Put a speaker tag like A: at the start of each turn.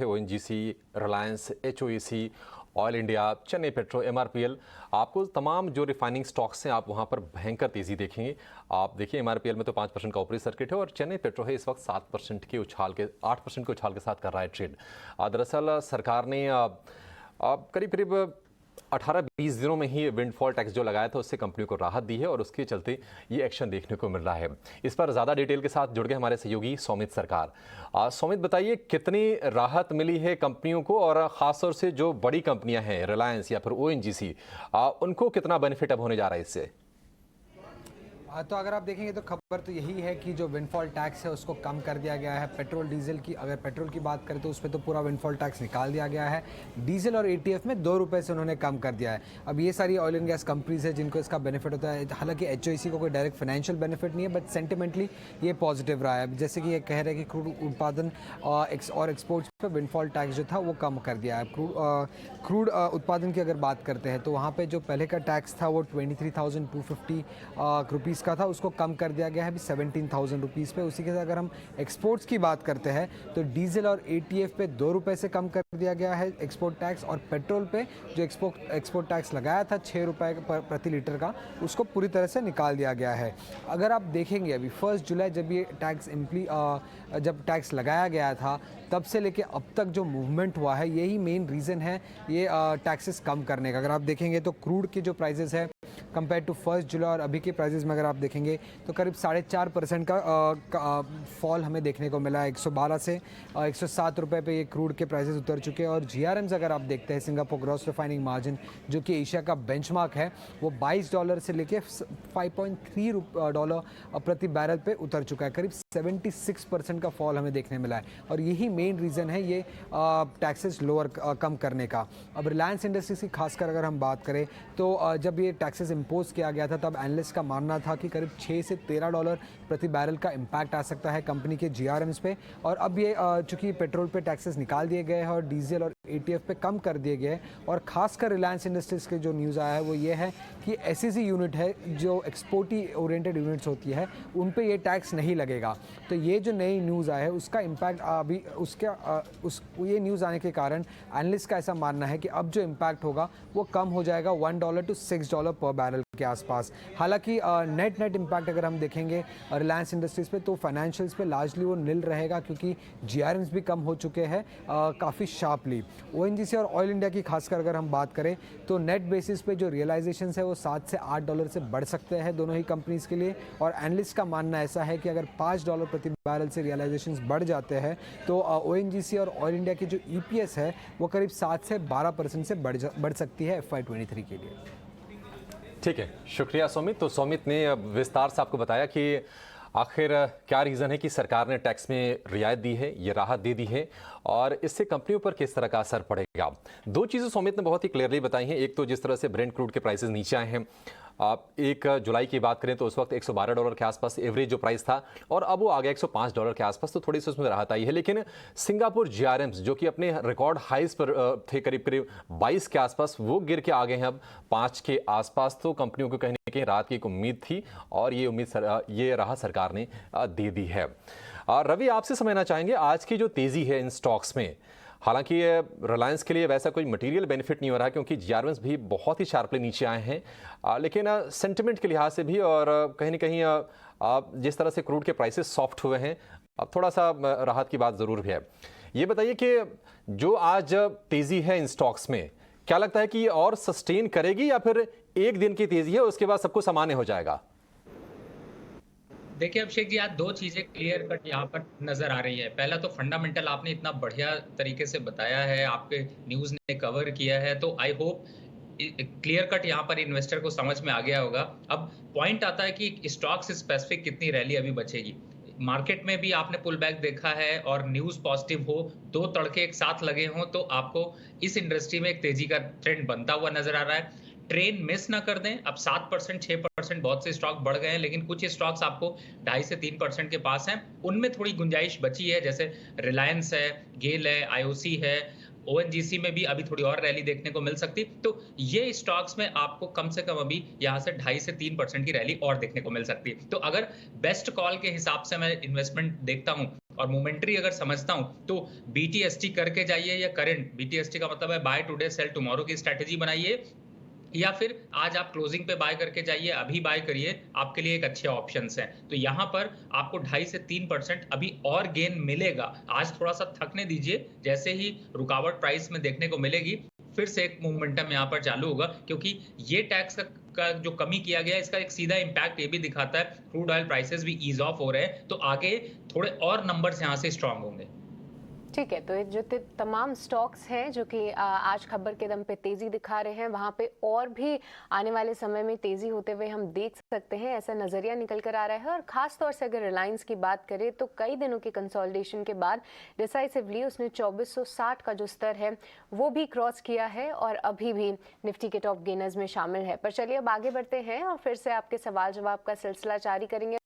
A: ONGC, Reliance, HOEC, Oil India, Chennai Petro, MRPL, आपको तमाम जो रिफाइनिंग स्टॉक्स हैं आप वहां पर भयंकर तेजी देखेंगे। आप देखिए एमआरपीएल में तो 5% का ऊपरी सर्किट है और चेन्नई पेट्रो है इस वक्त 7% के उछाल के 8% के उछाल के साथ कर रहा है ट्रेड। दरअसल सरकार ने करीब करीब 18-20 दिनों में ही विंडफॉल टैक्स जो लगाया था उससे कंपनियों को राहत दी है और उसके चलते ये एक्शन देखने को मिल रहा है। इस पर ज़्यादा डिटेल के साथ जुड़ गए हमारे सहयोगी सौमित सरकार। सौमित, बताइए कितनी राहत मिली है कंपनियों को और ख़ासतौर से जो बड़ी कंपनियां हैं रिलायंस या फिर ओएनजीसी, उनको कितना बेनिफिट अब होने जा रहा है इससे?
B: तो अगर आप देखेंगे तो खबर तो यही है कि जो विंडफॉल टैक्स है उसको कम कर दिया गया है। पेट्रोल डीजल की अगर पेट्रोल की बात करें तो उस पर तो पूरा विंडफॉल टैक्स निकाल दिया गया है। डीजल और एटीएफ में 2 रुपये से उन्होंने कम कर दिया है। अब ये सारी ऑयल एंड गैस कंपनीज है जिनको इसका बेनिफिट होता है। हालांकि एचओईसी को कोई डायरेक्ट फाइनेंशियल बेनिफिट नहीं है, बट सेंटिमेंटली ये पॉजिटिव रहा है। जैसे कि ये कह रहे हैं कि क्रूड उत्पादन और एक्सपोर्ट्स पर विंडफॉल टैक्स जो था वो कम कर दिया है। क्रूड उत्पादन की अगर बात करते हैं तो वहाँ पर जो पहले का टैक्स था वो 23,250 रुपीज़ का था, उसको कम कर दिया गया है अभी 17,000 रुपीज़ पे। उसी के साथ अगर हम एक्सपोर्ट्स की बात करते हैं तो डीजल और एटीएफ पे 2 रुपये से कम कर दिया गया है एक्सपोर्ट टैक्स, और पेट्रोल पे जो एक्सपोर्ट टैक्स लगाया था 6 रुपये प्रति लीटर का, उसको पूरी तरह से निकाल दिया गया है। अगर आप देखेंगे अभी 1 जुलाई जब ये जब टैक्स लगाया गया था तब से लेके अब तक जो मूवमेंट हुआ है यही मेन रीज़न है ये टैक्सेस कम करने का। अगर आप देखेंगे तो क्रूड के जो प्राइजेस है कंपेयर टू 1 जुलाई और अभी के प्राइजेस में अगर आप देखेंगे तो करीब 4.5% का फॉल हमें देखने को मिला है। 112 से 107 रुपये पे ये क्रूड के प्राइसेस उतर चुके हैं। और जीआरएम्स अगर आप देखते हैं, सिंगापुर ग्रॉस रिफाइनिंग मार्जिन जो कि एशिया का बेंचमार्क है, वो $22 से लेके $5.3 प्रति बैरल पे उतर चुका है। करीब 76% का फॉल हमें देखने मिला है और यही मेन रीज़न है ये टैक्सेस कम करने का। अब रिलायंस इंडस्ट्रीज की खासकर अगर हम बात करें तो जब ये टैक्सेस इम्पोज किया गया था तब एनालिस्ट का मानना था कि करीब 6 से $13 प्रति बैरल का इम्पैक्ट आ सकता है कंपनी के जीआरएम्स पे। और अब ये चूंकि पेट्रोल पे टैक्सेस निकाल दिए गए हैं और डीजल और एटीएफ पे कम कर दिए गए हैं, और खासकर रिलायंस इंडस्ट्रीज के जो न्यूज़ आया है वो ये है कि एसईसी यूनिट है जो एक्सपोर्टी ओरिएंटेड यूनिट्स होती है उन पे ये टैक्स नहीं लगेगा। तो ये जो नई न्यूज़ आया है उसका इम्पैक्ट अभी ये न्यूज़ आने के कारण एनालिस्ट का ऐसा मानना है कि अब जो इम्पैक्ट होगा वो कम हो जाएगा $1 to $6 पर बैरल के आसपास। हालांकि नेट इम्पैक्ट अगर हम देखेंगे रिलायंस इंडस्ट्रीज पे तो फाइनेंशियल्स पे लार्जली वो नील रहेगा क्योंकि जीआरएम्स भी कम हो चुके हैं काफ़ी शार्पली। ओएनजीसी और ऑयल इंडिया की खासकर अगर हम बात करें तो नेट बेसिस पे जो रियलाइजेशन है वो $7 से $8 से बढ़ सकते हैं दोनों ही कंपनीज के लिए। और एनालिस्ट का मानना ऐसा है कि अगर $5 प्रति बैरल से रियलाइजेशन बढ़ जाते हैं तो ओएनजीसी और ऑयल इंडिया की जो ईपीएस है वो करीब 7 से 12% से बढ़ सकती है FY23 के लिए।
A: ठीक है, शुक्रिया सौमित। तो सौमित ने विस्तार से आपको बताया कि आखिर क्या रीज़न है कि सरकार ने टैक्स में रियायत दी है, ये राहत दे दी है और इससे कंपनियों पर किस तरह का असर पड़ेगा। 2 चीज़ें सौमित ने बहुत ही क्लियरली बताई हैं। एक तो जिस तरह से ब्रेंट क्रूड के प्राइसेस नीचे आए हैं, आप 1 जुलाई की बात करें तो उस वक्त $112 के आसपास एवरेज जो प्राइस था और अब वो आ गया $105 के आसपास, तो थोड़ी सी उसमें राहत आई है। लेकिन सिंगापुर जीआरएम्स जो कि अपने रिकॉर्ड हाइज पर थे करीब 22 के आसपास, वो गिर के आ गए हैं अब 5 के आसपास। तो कंपनियों को कहीं ना कहीं राहत की एक उम्मीद थी और ये राहत सरकार ने दे दी है। रवि, आपसे समझना चाहेंगे आज की जो तेजी है इन स्टॉक्स में। हालांकि रिलायंस के लिए वैसा कोई मटेरियल बेनिफिट नहीं हो रहा क्योंकि जीआरएम्स भी बहुत ही शार्पली नीचे आए हैं, लेकिन सेंटिमेंट के लिहाज से भी और कहीं ना कहीं जिस तरह से क्रूड के प्राइसेस सॉफ्ट हुए हैं, अब थोड़ा सा राहत की बात ज़रूर भी है। ये बताइए कि जो आज तेज़ी है इन स्टॉक्स में, क्या लगता है कि ये और सस्टेन करेगी या फिर एक दिन की तेज़ी है उसके बाद सबको सामान्य हो जाएगा?
C: देखिए अभिषेक जी, आज 2 चीजें क्लियर कट यहाँ पर नजर आ रही है। पहला तो फंडामेंटल आपने इतना बढ़िया तरीके से बताया है, आपके न्यूज ने कवर किया है, तो आई होप क्लियर कट यहाँ पर इन्वेस्टर को समझ में आ गया होगा। अब पॉइंट आता है कि स्टॉक्स स्पेसिफिक कितनी रैली अभी बचेगी। मार्केट में भी आपने पुल बैक देखा है और न्यूज पॉजिटिव हो, 2 तड़के एक साथ लगे हों तो आपको इस इंडस्ट्री में एक तेजी का ट्रेंड बनता हुआ नजर आ रहा है। ट्रेन मिस ना कर दें। अब 7% 6% बहुत से स्टॉक बढ़ गए हैं, लेकिन कुछ स्टॉक्स आपको 2.5 से 3% के पास हैं, उनमें थोड़ी गुंजाइश बची है, जैसे रिलायंस है, गेल है, आईओसी है, ओएनजीसी में भी अभी थोड़ी और रैली देखने को मिल सकती। तो ये स्टॉक्स में आपको कम से कम अभी यहाँ से 2.5 से 3% की रैली और देखने को मिल सकती है। तो अगर बेस्ट कॉल के हिसाब से मैं इन्वेस्टमेंट देखता हूँ और मोमेंट्री अगर समझता हूं तो BTST करके जाइए, या करंट BTST का मतलब है बाय टुडे सेल टुमारो की स्ट्रेटेजी बनाइए, या फिर आज आप क्लोजिंग पे बाय करके जाइए, अभी बाय करिए, आपके लिए एक अच्छे ऑप्शंस हैं। तो यहाँ पर आपको 2.5 से 3% अभी और गेन मिलेगा। आज थोड़ा सा थकने दीजिए, जैसे ही रुकावट प्राइस में देखने को मिलेगी फिर से एक मोमेंटम यहाँ पर चालू होगा, क्योंकि ये टैक्स का जो कमी किया गया है इसका एक सीधा इंपैक्ट ये भी दिखाता है, क्रूड ऑयल प्राइसेस भी ईज ऑफ हो रहे हैं, तो आगे थोड़े और नंबर्स यहाँ से स्ट्रांग होंगे।
D: ठीक है, तो ये जो तमाम स्टॉक्स हैं जो कि आज खबर के दम पे तेजी दिखा रहे हैं, वहां पे और भी आने वाले समय में तेजी होते हुए हम देख सकते हैं, ऐसा नजरिया निकल कर आ रहा है। और खास तौर से अगर रिलायंस की बात करें तो कई दिनों की कंसोलिडेशन के बाद डिसाइसिवली उसने 2460 का जो स्तर है वो भी क्रॉस किया है और अभी भी निफ्टी के टॉप गेनर्स में शामिल है। पर चलिए अब आगे बढ़ते हैं और फिर से आपके सवाल जवाब का सिलसिला जारी करेंगे।